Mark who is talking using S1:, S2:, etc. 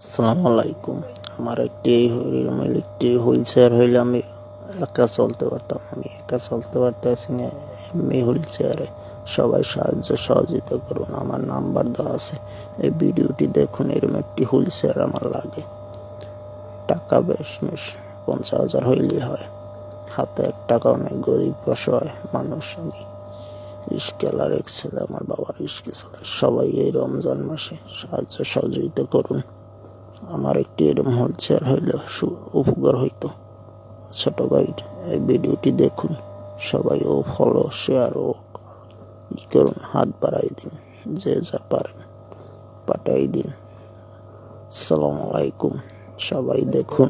S1: আসসালামু আলাইকুম। আমার একটি হুইল চেয়ার হইলে আমি একা চলতে পারতাম। আমি একা চলতে পারতেছি না, এমনি হুইল চেয়ারে। সবাই সাহায্য সহযোগিতা করুন, আমার নাম্বার দেওয়া আছে। এই ভিডিওটি দেখুন, এরকম একটি হুইল চেয়ার আমার লাগে। টাকা বেশ 50,000 হইলেই হয়। হাতে 1 টাকাও নেই, গরিব অসহায় মানুষ আমি। রিস্কাওয়ালার এক ছেলে, আমার বাবার রিস্কা চালায়। সবাই এই রমজান মাসে সাহায্য সহযোগিতা করুন। আমার একটি এরকম হুইল চেয়ার হইলে উপকার হইতো। ছোট ভাই, এই ভিডিওটি দেখুন, সবাই ফলো শেয়ার করুন, হাত বাড়াই দিন, যে যা পারেন পাঠাই দিন। আসসালামু আলাইকুম, সবাই দেখুন।